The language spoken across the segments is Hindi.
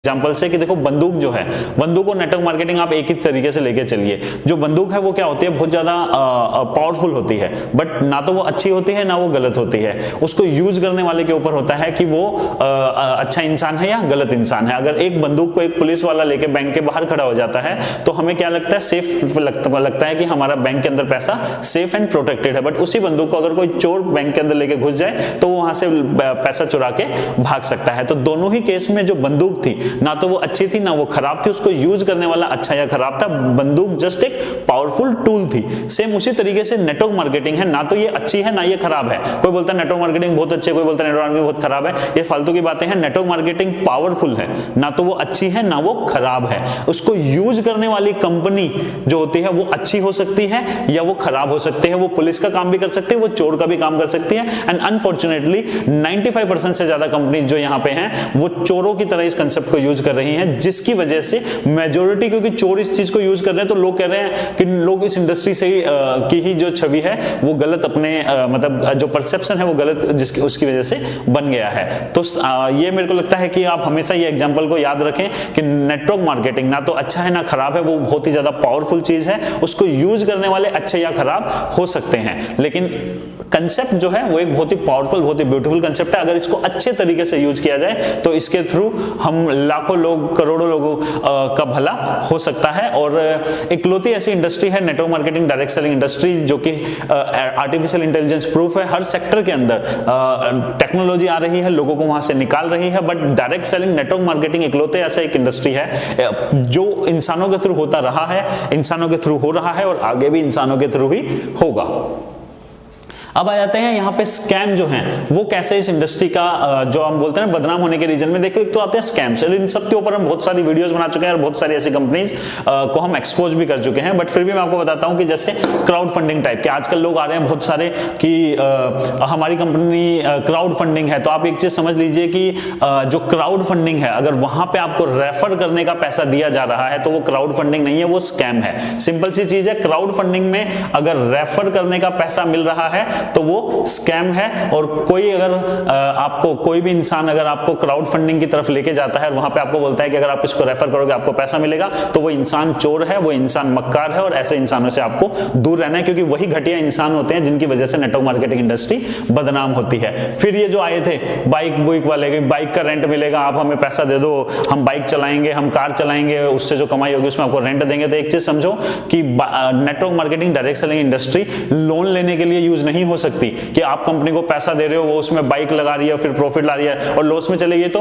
एग्जाम्पल से कि देखो बंदूक जो है, बंदूक और नेटवर्क मार्केटिंग आप एक ही तरीके से लेके चलिए। जो बंदूक है वो क्या होती है, बहुत ज्यादा पावरफुल होती है, बट ना तो वो अच्छी होती है ना वो गलत होती है। उसको यूज करने वाले के ऊपर होता है कि वो अच्छा इंसान है या गलत इंसान है। अगर एक बंदूक को एक पुलिस वाला लेके बैंक के बाहर खड़ा हो जाता है तो हमें क्या लगता है, सेफ लगता है कि हमारा बैंक के अंदर पैसा सेफ एंड प्रोटेक्टेड है। बट उसी बंदूक को अगर कोई चोर बैंक के अंदर लेके घुस जाए तो वो वहां से पैसा चुरा के भाग सकता है। तो दोनों ही केस में जो बंदूक थी ना तो वो अच्छी थी ना वो खराब थी, उसको यूज करने वाला अच्छा या खराब था। बंदूक जस्ट एक पावरफुल टूल थी। सेम उसी तरीके से नेटवर्क मार्केटिंग है, ना तो ये अच्छी है ना ये खराब है। कोई बोलता है नेटवर्क मार्केटिंग बहुत अच्छी है, कोई बोलता है नेटवर्क मार्केटिंग बहुत खराब है। ये फालतू की बातें हैं। नेटवर्क मार्केटिंग पावरफुल है, ना तो वो अच्छी है ना वो खराब है। उसको यूज करने वाली कंपनी जो होती है वो अच्छी हो सकती है या वो खराब हो सकती है। वो पुलिस का काम भी कर सकती है, वो चोर का भी काम कर सकती है। एंड अनफॉर्चुनेटली 95% से ज्यादा कंपनी जो यहाँ पे हैं वो चोरों की तरह इस कंसेप्ट को यूज कर रही हैं, जिसकी वजह से मेजॉरिटी, क्योंकि चोर इस चीज को यूज कर रहे हैं तो लोग कह रहे हैं कि लोग इस इंडस्ट्री से की ही जो छवि है वो गलत, अपने मतलब जो परसेप्शन है वो गलत जिसकी उसकी वजह से बन गया है। तो ये मेरे को लगता है कि आप हमेशा ये एग्जांपल को याद रखें कि नेटवर्क मार्केटिंग ना तो अच्छा है ना खराब है, वो बहुत ही ज्यादा पावरफुल चीज है। उसको यूज करने वाले अच्छे या खराब हो सकते हैं, लेकिन कंसेप्ट जो है वो एक बहुत ही पावरफुल, बहुत ही ब्यूटीफुल कंसेप्ट है। अगर इसको अच्छे तरीके से यूज किया जाए तो इसके थ्रू हम लाखों लोग, करोड़ों लोगों का भला हो सकता है। और इकलौती ऐसी इंडस्ट्री है network marketing, direct selling industry, जो कि आर्टिफिशियल इंटेलिजेंस प्रूफ है। हर सेक्टर के अंदर टेक्नोलॉजी आ रही है, लोगों को वहां से निकाल रही है, but direct selling network marketing इकलौते ऐसा एक इंडस्ट्री है जो इंसानों के थ्रू होता रहा है, इंसानों के थ्रू हो रहा है और आगे भी इंसानों के थ्रू ही होगा। अब आ जाते हैं यहाँ पे स्कैम जो हैं वो कैसे इस इंडस्ट्री का जो हम बोलते हैं बदनाम होने के रीजन में। देखो एक तो आते हैं स्कैम्स, इन सब के ऊपर हम बहुत सारी वीडियोस बना चुके हैं और बहुत सारी ऐसी कंपनीज को हम एक्सपोज भी कर चुके हैं। बट फिर भी मैं आपको बताता हूं कि जैसे क्राउड फंडिंग टाइप के आजकल लोग आ रहे हैं बहुत सारे कि हमारी कंपनी क्राउड फंडिंग है। तो आप एक चीज समझ लीजिए कि जो क्राउड फंडिंग है, अगर वहां पे आपको रेफर करने का पैसा दिया जा रहा है तो वो क्राउड फंडिंग नहीं है, वो स्कैम है। सिंपल सी चीज है, क्राउड फंडिंग में अगर रेफर करने का पैसा मिल रहा है तो वो स्कैम है। और कोई अगर आपको, कोई भी इंसान अगर आपको क्राउड फंडिंग की तरफ लेके जाता है और वहां पे आपको बोलता है कि अगर आप इसको रेफर करोगे आपको पैसा मिलेगा, तो वो इंसान चोर है, वो इंसान मक्कार है। और ऐसे इंसानों से आपको दूर रहना है, क्योंकि वही घटिया इंसान होते हैं जिनकी वजह से नेटवर्क मार्केटिंग इंडस्ट्री बदनाम होती है। फिर ये जो आए थे बाइक बुइक वाले, बाइक का रेंट मिलेगा, आप हमें पैसा दे दो, हम बाइक चलाएंगे, हम कार चलाएंगे, उससे जो कमाई होगी उसमें आपको रेंट देंगे। तो एक चीज समझो कि network marketing, direct selling industry loan लेने के लिए यूज नहीं हो सकती कि आप कंपनी को पैसा दे रहे हो, वो उसमें बाइक लगा रही है, फिर प्रॉफिट ला रही है और लॉस में चले गए तो,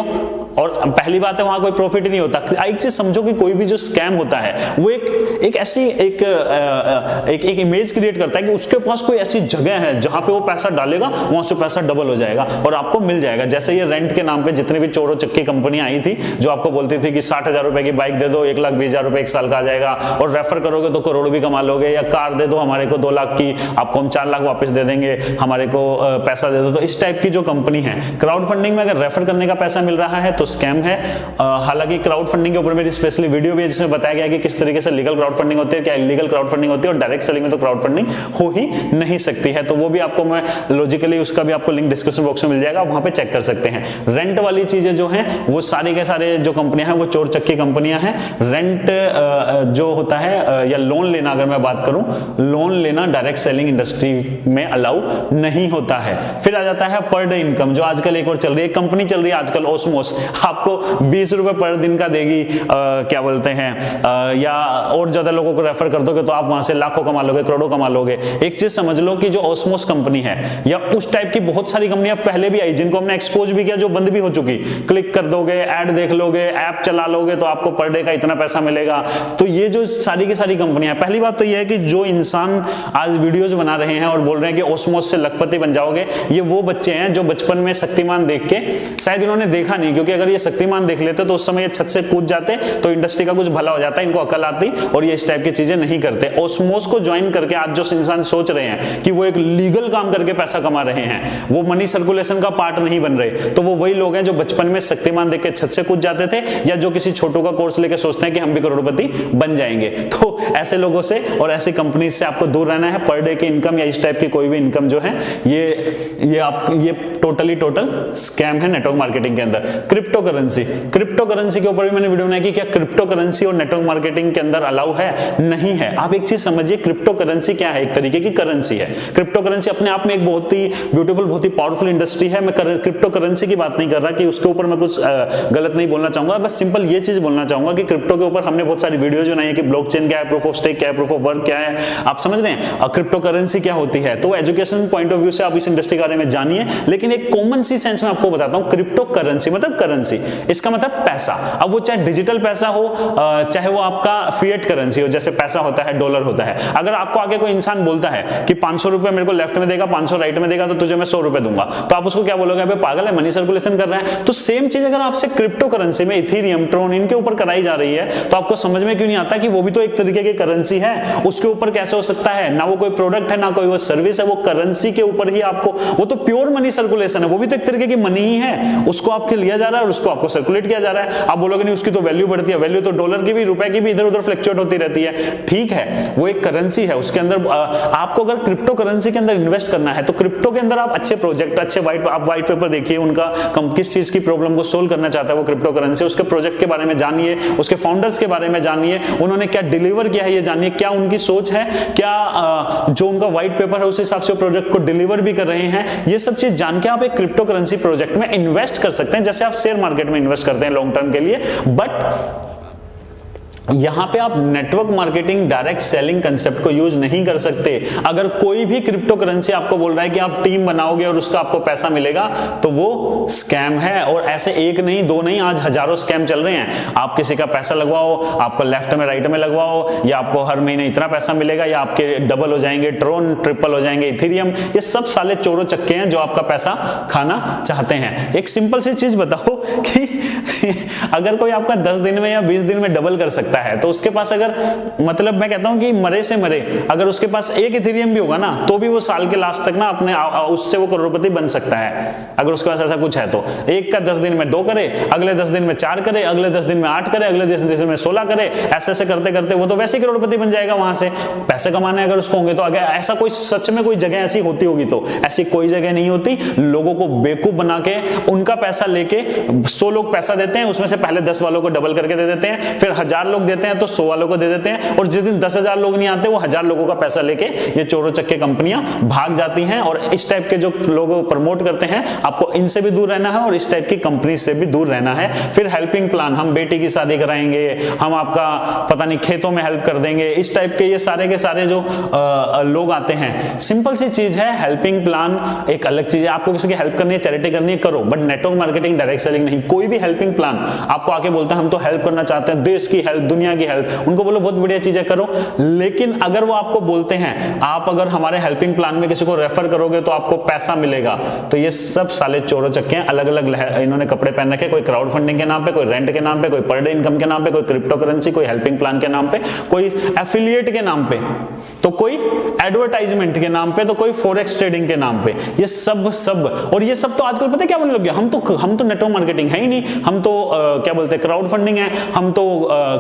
और पहली बात है वहां कोई प्रॉफिट ही नहीं होता। एक चीज समझो कि कोई भी जो स्कैम होता है वो एक ऐसी एक इमेज क्रिएट करता है कि उसके पास कोई ऐसी जगह है जहां पे वो पैसा डालेगा वहां से पैसा डबल हो जाएगा और आपको मिल जाएगा। जैसे ये रेंट के नाम पे जितने भी चोरों चक्की कंपनी आई थी जो आपको बोलती थी कि 60,000 रुपए की बाइक दे दो, 1,20,000 रुपए एक साल का आ जाएगा और रेफर करोगे तो करोड़ भी कमा लोगे, या कार दे दो हमारे को 2 लाख की, आपको हम 4 लाख वापस दे देंगे, हमारे को पैसा दे दो। तो इस टाइप की जो कंपनी है, क्राउड फंडिंग में अगर रेफर करने का पैसा मिल रहा है तो स्कैम है। हालांकि क्राउड फंडिंग के ऊपर मेरी स्पेशली वीडियो भी है जिसमें बताया गया है कि किस तरीके से लीगल क्राउड फंडिंग होती है, क्या इलीगल क्राउड फंडिंग होती है, और डायरेक्ट सेलिंग में तो क्राउड फंडिंग हो ही नहीं सकती है। तो वो भी आपको मैं लॉजिकली उसका भी आपको लिंक डिस्क्रिप्शन बॉक्स में मिल जाएगा, वहां पे चेक कर सकते हैं। रेंट वाली चीजें जो हैं वो सारे के सारे जो कंपनियां हैं वो चोर चक्की कंपनियां हैं। रेंट जो होता है या लोन लेना, अगर मैं बात करूं, लोन लेना डायरेक्ट सेलिंग इंडस्ट्री में अलाउ नहीं होता है। फिर आ जाता है पर डे इनकम, जो आजकल एक और चल रही है, कंपनी चल रही है आजकल ओस्मोस, आपको 20 रुपए पर दिन का देगी, क्या बोलते हैं, या और ज्यादा लोगों को रेफर कर दोगे तो आप वहां से लाखों कमा लोगे, करोड़ों कमा लोगे। एक चीज समझ लो कि जो ओस्मोस कंपनी है या उस टाइप की बहुत सारी कंपनियां पहले भी आई जिनको हमने एक्सपोज भी किया, जो बंद भी हो चुकी, क्लिक कर दोगे, ऐड देख लोगे, ऐप चला लोगे तो आपको पर डे का इतना पैसा मिलेगा। तो ये जो सारी की सारी कंपनियां, पहली बात तो ये है कि जो इंसान आज वीडियोज बना रहे हैं और बोल रहे हैं कि ओस्मोस से लखपति बन जाओगे, ये वो बच्चे हैं जो बचपन में शक्तिमान देख के, शायद इन्होंने देखा नहीं, क्योंकि अगर ये शक्तिमान देख लेते तो उस समय ये छत से कूद जाते तो इंडस्ट्री का कुछ भला हो जाता, इनको अकल आती और ये इस टाइप की चीजें नहीं करते। ओस्मोस को ज्वाइन करके आज जो इंसान सोच रहे हैं कि वो एक लीगल काम करके पैसा कमा रहे हैं, वो मनी सर्कुलेशन का पार्ट नहीं बन रहे, तो वो वही लोग हैं जो बचपन में शक्तिमान देख के छत से कूद जाते थे, या जो किसी छोटू का कोर्स लेके सोचते हैं कि हम भी करोड़पति बन जाएंगे। तो ऐसे लोगों से और ऐसी कंपनी से आपको दूर रहना है। पर डे की इनकम या इस टाइप की कोई भी इनकम जो है ये टोटल स्कैम है नेटवर्क मार्केटिंग के अंदर। क्रिप्टो करेंसी के ऊपर भी मैंने वीडियो बनाई कि क्या क्रिप्टो करेंसी और नेटवर्क मार्केटिंग के अंदर अलाउ है? नहीं है। आप एक चीज समझिए, क्रिप्टो करेंसी क्या है? एक तरीके की करेंसी है। क्रिप्टो करेंसी अपने आप में एक बहुत ही ब्यूटीफुल, बहुत ही पावरफुल इंडस्ट्री है। मैं क्रिप्टो करेंसी की बात नहीं कर रहा कि उसके ऊपर मैं कुछ गलत नहीं बोलना चाहूंगा, बस सिंपल ये चीज बोलना चाहूंगा कि क्रिप्टो के ऊपर हमने बहुत सारी वीडियोज बनाई है कि ब्लॉकचेन क्या है, प्रूफ ऑफ स्टेक क्या है, प्रूफ ऑफ वर्क क्या है, आप समझ रहे हैं, और क्रिप्टो करेंसी क्या होती है। तो एजुकेशन पॉइंट ऑफ व्यू से आप इस इंडस्ट्री के बारे में जानिए, लेकिन एक कॉमन सी सेंस में आपको बताता हूं। क्रिप्टो करेंसी मतलब करेंसी, इसका मतलब पैसा। अब वो चाहे डिजिटल पैसा हो, चाहे वो आपका फिएट करेंसी हो, जैसे पैसा होता है, डॉलर होता है। अगर आपको आगे कोई इंसान बोलता है कि 500 रुपए मेरे को लेफ्ट में देगा, 500 राइट में देगा, तो तुझे मैं 100 रुपए दूंगा, तो आप उसको क्या बोलोगे? अबे पागल है, मनी सर्कुलेशन कर रहा है। तो सेम चीज अगर आपसे क्रिप्टो करेंसी में इथेरियम, ट्रोन, इनके ऊपर कराई जा रही है, तो आपको समझ में क्यों नहीं आता कि वो भी तो एक तरीके की करेंसी है? उसके ऊपर कैसे हो सकता है? ना वो कोई प्रोडक्ट है, ना कोई वो सर्विस है, वो करेंसी के ऊपर ही आपको, वो तो प्योर मनी सर्कुलेशन है, वो भी तो एक तरीके की मनी ही है। उसको आपके लिया जा रहा है और उसको आपको सर्कुलेट किया जा रहा है। आप बोलोगे नहीं उसकी तो वैल्यू बढ़ती है, वैल्यू तो डॉलर की भी, रुपए की भी इधर उधर फ्लक्चुएट होती रहती है। ठीक है, वो एक करेंसी है, उसके अंदर आपको अगर क्रिप्टो करेंसी के अंदर इन्वेस्ट करना है तो क्रिप्टो के अंदर आप अच्छे प्रोजेक्ट, अच्छे व्हाइट पेपर देखिए, उनका किस चीज की प्रॉब्लम को सोल्व करना चाहता है वो क्रिप्टो करेंसी, उसके प्रोजेक्ट के बारे में जानिए, उसके फाउंडर्स के बारे में जानिए, उन्होंने क्या डिलीवर किया है ये जानिए, क्या उनकी सोच है, क्या जो उनका व्हाइट पेपर है उस हिसाब से प्रोजेक्ट को डिलीवर भी कर रहे हैं। ये सब चीज जान के आप एक क्रिप्टो करेंसी प्रोजेक्ट में इन्वेस्ट कर सकते हैं, जैसे आप शेयर मार्केट में इन्वेस्ट करते हैं लॉन्ग टर्म के लिए। बट यहां पे आप network marketing, direct selling concept को यूज नहीं कर सकते। अगर कोई भी क्रिप्टो करेंसी आपको बोल रहा है कि आप टीम बनाओगे और उसका आपको पैसा मिलेगा, तो वो स्कैम है। और ऐसे एक नहीं, दो नहीं, आज हजारों स्कैम चल रहे हैं। आप किसी का पैसा लगवाओ, आपको लेफ्ट में राइट में लगवाओ, या आपको हर महीने इतना पैसा मिलेगा, या आपके डबल हो जाएंगे ट्रोन, ट्रिपल हो जाएंगे इथेरियम। ये सब साले चोरों चक्के हैं जो आपका पैसा खाना चाहते हैं। एक सिंपल सी चीज बताओ कि अगर कोई आपका 10 दिन में या 20 दिन में डबल कर सकता है, तो उसके पास अगर, मतलब मैं कहता हूं कि मरे से मरे, अगर उसके पास एक इथेरियम भी होगा ना, तो भी वो साल के लास्ट तक ना अपने उससे वो करोड़पति बन सकता है। अगर उसके पास ऐसा कुछ है तो एक का 10 दिन में 2 करे, अगले 10 दिन में 4 करे, अगले 10 दिन में 8 करे, अगले 10 दिन में 16 करे, ऐसे करते करते वो तो वैसे ही करोड़पति बन जाएगा। वहां से पैसे कमाने अगर उसको होंगे तो अगर ऐसा कोई सच में कोई जगह ऐसी होती होगी, तो ऐसी कोई जगह नहीं होती। लोगों को बेवकूफ बना के उनका पैसा लेके 100 लोग पैसा देते हैं, उसमें से पहले 10 वालों को डबल करके दे देते हैं, फिर 1000 लोग देते हैं तो 100 वालों को दे देते हैं, और जिस दिन 10,000 लोग नहीं आते, वो 1000 लोगों का पैसा लेके ये चोरों चक्के कंपनियां भाग जाती हैं। और इस टाइप के जो लोग प्रमोट करते हैं, आपको इनसे भी दूर रहना है और इस टाइप की कंपनी से भी दूर रहना है। फिर हेल्पिंग प्लान, हम बेटी की शादी कराएंगे, हम आपका पता नहीं खेतों में हेल्प कर देंगे, इस टाइप के ये सारे के सारे जो लोग आते हैं। सिंपल सी चीज है, हेल्पिंग प्लान एक अलग चीज है। आपको किसी की हेल्प करनी है, चैरिटी करनी है, करो, but network marketing, direct selling नहीं। कोई भी हेल्पिंग प्लान आपको आके बोलता है हम तो हेल्प करना चाहते हैं, देश की हेल्प, दुनिया की हेल्प, उनको बोलो बहुत बढ़िया चीजें करो। लेकिन अगर वो आपको बोलते हैं आप अगर हमारे हेल्पिंग प्लान में किसी को रेफर करोगे तो आपको पैसा मिलेगा, तो ये सब साले चोरों चक्के हैं। अलग अलग इन्होंने कपड़े पहन रखे, कोई क्राउड फंडिंग के नाम पे, कोई रेंट के नाम पे, कोई पर डे इनकम के नाम पे, कोई क्रिप्टो करेंसी, कोई हेल्पिंग प्लान के नाम पे, कोई एफिलिएट के नाम पे, तो कोई एडवर्टाइजमेंट के नाम पे, तो कोई फॉरेक्स ट्रेडिंग के नाम पे। ये सब और ये सब तो आजकल पता है क्या बोलने लग गया, हम तो नेटवर्क मार्केटिंग है ही नहीं, हम तो क्या बोलते हैं क्राउड फंडिंग है, हम तो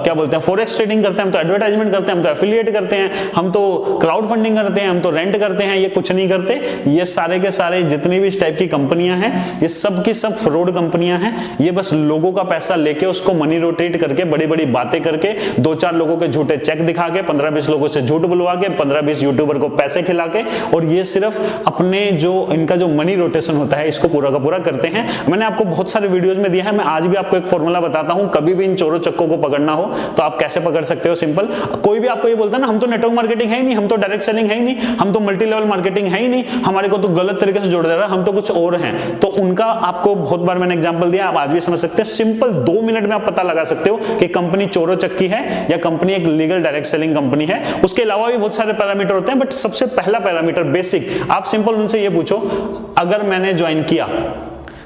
क्या बोलते हैं फॉरेक्स ट्रेडिंग करते हैं, हम तो एडवर्टाइजमेंट करते हैं, हम तो एफिलिएट करते हैं, हम तो क्राउड फंडिंग करते हैं, हम तो रेंट करते हैं। ये कुछ नहीं करते। ये सारे के सारे जितनी भी इस टाइप की कंपनियां हैं, ये सब की सब फ्रॉड कंपनियां हैं। ये बस लोगों का पैसा लेके उसको मनी रोटेट करके, बड़ी बड़ी बातें करके, 2-4 लोगों के झूठे चेक दिखा के, 15-20 लोगों से झूठ बुलवा के, 15-20 यूट्यूबर को पैसे खिला के, और ये सिर्फ अपने जो इनका जो मनी रोटेशन होता है इसको पूरा का पूरा करते हैं। मैंने आपको बहुत सारे वीडियोस में दिया है, मैं आज भी आपको एक फॉर्मूला बताता हूं। कभी भी इन चोरों चक्कों को पकड़ना हो तो आप कैसे पकड़ सकते हो। सिंपल, कोई भी आपको ये बोलता है ना हम तो नेटवर्क मार्केटिंग है ही नहीं, हम तो डायरेक्ट सेलिंग है ही नहीं, हम तो मल्टी लेवल मार्केटिंग है ही नहीं, हमारे को तो गलत तरीके से जोड़ दे रहा है, हम तो कुछ और हैं, तो उनका आपको बहुत बार मैंने एग्जांपल दिया, आप आज भी समझ सकते हैं। सिंपल 2 मिनट में आप पता लगा सकते हो कि कंपनी चोरों चक्की है या कंपनी एक लीगल डायरेक्ट सेलिंग कंपनी है। उसके अलावा भी बहुत सारे पैरामीटर होते हैं, बट सबसे पहला पैरामीटर बेसिक, आप सिंपल उनसे ये पूछो, अगर मैंने ज्वाइन किया,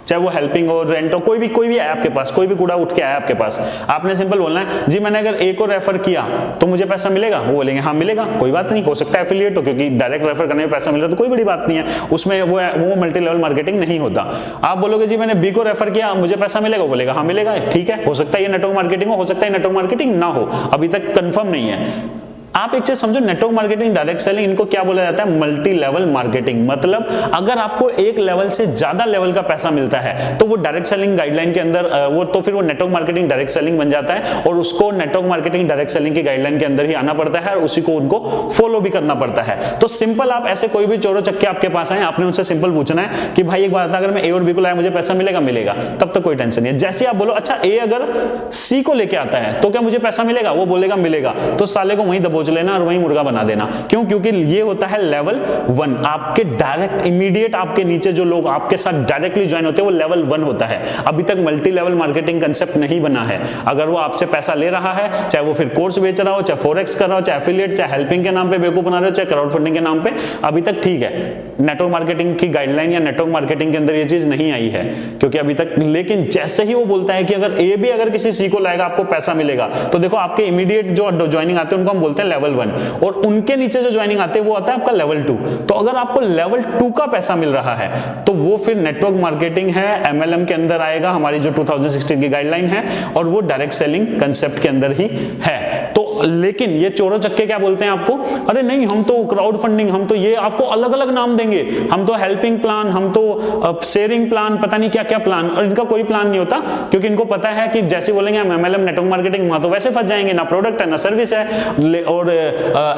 चाहे वो हेल्पिंग हो, रेंट हो, कोई भी आया आपके पास, कोई भी कूड़ा उठ के आया आपके पास, आपने सिंपल बोलना है जी मैंने अगर एक को रेफर किया तो मुझे पैसा मिलेगा। वो बोलेंगे हाँ मिलेगा, कोई बात नहीं, हो सकता है एफिलिएट हो, क्योंकि डायरेक्ट रेफर करने में पैसा मिल रहा है तो कोई बड़ी बात नहीं है, उसमें वो मल्टी लेवल मार्केटिंग नहीं होता। आप बोलोगे जी मैंने बी को रेफर किया, मुझे पैसा मिलेगा, बोलेगा हाँ मिलेगा, ठीक है, हो सकता है ये नेटवर्क मार्केटिंग हो सकता है नेटवर्क मार्केटिंग ना हो, अभी तक कंफर्म नहीं है। आप एक चीज समझो, नेटवर्क मार्केटिंग, डायरेक्ट सेलिंग, इनको क्या बोला जाता है? Multi level marketing. मतलब अगर आपको एक लेवल से ज्यादा लेवल का पैसा मिलता है तो वो डायरेक्ट सेलिंग गाइडलाइन के अंदर वो तो फिर वो नेटवर्क मार्केटिंग डायरेक्ट सेलिंग बन जाता है, और उसको नेटवर्क मार्केटिंग डायरेक्ट सेलिंग की गाइडलाइन के अंदर ही आना पड़ता है और उसी को उनको फॉलो भी करना पड़ता है। तो सिंपल, आप ऐसे कोई भी चोरों चक्के आपके पास आए, आपने उनसे सिंपल पूछना है कि भाई एक बात था, अगर मैं ए और बी को लाया मुझे पैसा मिलेगा? मिलेगा। तब तक कोई टेंशन नहीं है। जैसे आप बोलो अच्छा ए अगर सी को लेके आता है तो क्या मुझे पैसा मिलेगा? वो बोलेगा मिलेगा, तो साले को वहीं दबोच लेना और वहीं मुर्गा बना देना। क्यों? क्योंकि ये होता है लेवल 1। आपके डायरेक्ट इमीडिएट आपके नीचे जो लोग आपके साथ डायरेक्टली ज्वाइन होते हैं वो लेवल 1 होता है। अभी तक मल्टी लेवल मार्केटिंग कंसेप्ट नहीं बना है। अगर वो आपसे पैसा ले रहा है, चाहे वो फिर कोर्स बेच रहा हो, चाहे फॉरेक्स कर रहा हो, चाहे एफिलिएट, चाहे हेल्पिंग के नाम पे बेवकूफ बना रहे हो, चाहे क्राउड फंडिंग के नाम पे, अभी तक ठीक है। नेटवर्क मार्केटिंग की गाइडलाइन या नेटवर्क मार्केटिंग के अंदर ये चीज नहीं आई है क्योंकि अभी तक। लेकिन जैसे ही वो बोलता है कि अगर ए भी अगर किसी सी को लाएगा आपको पैसा मिलेगा, तो देखो आपके इमीडिएट जो ज्वाइनिंग आते हैं उनको हम बोलते हैं लेवल 1, और उनके नीचे जो ज्वाइनिंग आते हैं वो आता है आपका लेवल 2। तो अगर आपको लेवल 2 का पैसा मिल रहा है तो वो फिर नेटवर्क मार्केटिंग है, एमएलएम के अंदर आएगा, हमारी जो 2016 की गाइडलाइन है, और वो डायरेक्ट सेलिंग कंसेप्ट के अंदर ही है। तो लेकिन ये चोरों चक्के क्या बोलते हैं आपको? अरे नहीं, हम तो क्राउड फंडिंग, हम तो ये, आपको अलग अलग नाम देंगे, हम तो हेल्पिंग प्लान, हम तो शेयरिंग प्लान, पता नहीं क्या क्या प्लान। और इनका कोई प्लान नहीं होता क्योंकि इनको पता है कि जैसे बोलेंगे हम एमएलएम नेटवर्क मार्केटिंग, वहां तो वैसे फंस जाएंगे, ना प्रोडक्ट है ना सर्विस है, और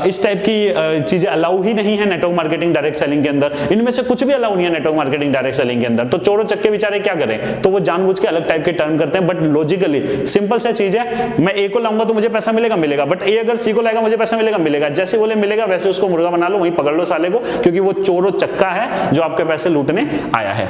इस टाइप की चीजें अलाउ ही नहीं है नेटवर्क मार्केटिंग डायरेक्ट सेलिंग के अंदर। इनमें से कुछ भी अलाउ नहीं है नेटवर्क मार्केटिंग डायरेक्ट सेलिंग के अंदर। तो चोरों चक्के बेचारे क्या करें? तो वो जानबूझ के अलग टाइप के टर्म करते हैं, बट लॉजिकली सिंपल सा चीज है, मैं ए को लाऊंगा तो मुझे पैसा मिलेगा? मिलेगा। बट ए अगर सी को लाएगा मुझे पैसा मिलेगा? मिलेगा। जैसे बोले मिलेगा वैसे उसको मुर्गा बना लो, वहीं पकड़ लो साले को, क्योंकि वो चोरों चक्का है जो आपके पैसे लूटने आया है।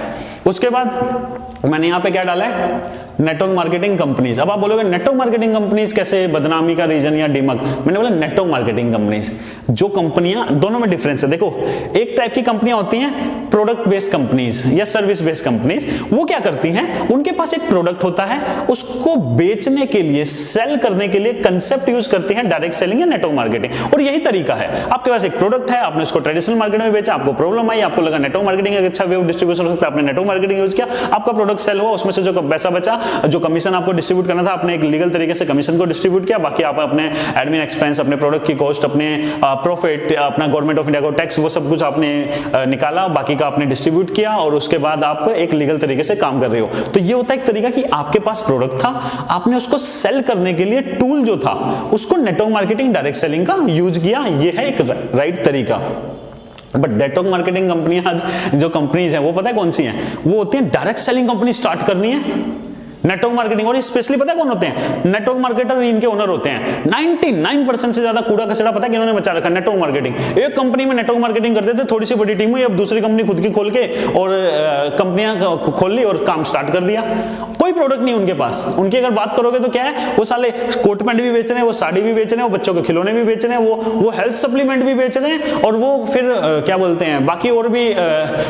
उसके बाद मैंने यहां पे क्या डाला है? Network marketing companies. अब आप बोलोगे नेटवर्क मार्केटिंग कंपनीज कैसे, बदनामी का रीजन या डिमक? मैंने बोला नेटवर्क मार्केटिंग कंपनीज, जो कंपनियां, दोनों में डिफरेंस है। देखो, एक टाइप की कंपनियां होती हैं प्रोडक्ट बेस्ड कंपनीज या सर्विस बेस्ड कंपनीज। वो क्या करती हैं? उनके पास एक प्रोडक्ट होता है, उसको बेचने के लिए, सेल करने के लिए कंसेप्ट यूज करती हैं डायरेक्ट सेलिंग या नेटवर्क मार्केटिंग। और यही तरीका है, आपके पास एक प्रोडक्ट है, आपने उसको ट्रेडिशनल मार्केट में बेचा, आपको प्रॉब्लम आई, आपको लगा नेटवर्क मार्केटिंग एक अच्छा वे ऑफ डिस्ट्रीब्यूशन हो सकता है, आपने नेटवर्क मार्केटिंग यूज किया, आपका प्रोडक्ट सेल हुआ, उसमें से जो पैसा बचा, जो कमीशन आपको डिस्ट्रीब्यूट करना था, आपने एक लीगल तरीके से कमीशन को डिस्ट्रीब्यूट किया, बाकी आप अपने एडमिन एक्सपेंस, अपने प्रोडक्ट की कॉस्ट, अपने प्रॉफिट, अपना गवर्नमेंट ऑफ इंडिया को टैक्स, वो सब कुछ आपने निकाला, बाकी का आपने डिस्ट्रीब्यूट किया, और उसके बाद आप एक लीगल तरीके से काम कर रहे हो। तो ये होता है एक तरीका कि आपके पास प्रोडक्ट था, आपने उसको सेल करने के लिए टूल जो था उसको नेटवर्क मार्केटिंग डायरेक्ट सेलिंग का यूज किया। ये है एक राइट तरीका। बट नेटवर्क मार्केटिंग कंपनियां आज जो कंपनीज हैं वो पता है कौन सी हैं? वो होती हैं डायरेक्ट सेलिंग कंपनी स्टार्ट करनी है नेटवर्क मार्केटिंग, और स्पेशली पता है कौन होते हैं? नेटवर्क मार्केटर, इनके ओनर होते हैं। 99% से ज्यादा कूड़ा कचरा पता है किन्होंने मचा रखा? Network marketing. एक कंपनी में नेटवर्क मार्केटिंग करते थे, थोड़ी सी बड़ी टीम हुई, अब दूसरी कंपनी खुद की खोल के और कंपनियां खोल ली और काम स्टार्ट कर दिया। कोई प्रोडक्ट नहीं उनके पास। उनकी अगर बात करोगे तो क्या है, वो साले कोट पैंट भी बेच रहे हैं, वो साड़ी भी बेच रहे हैं, वो बच्चों के खिलौने भी बेच रहे हैं, वो हेल्थ सप्लीमेंट भी बेच रहे हैं, और वो फिर क्या बोलते हैं, बाकी और भी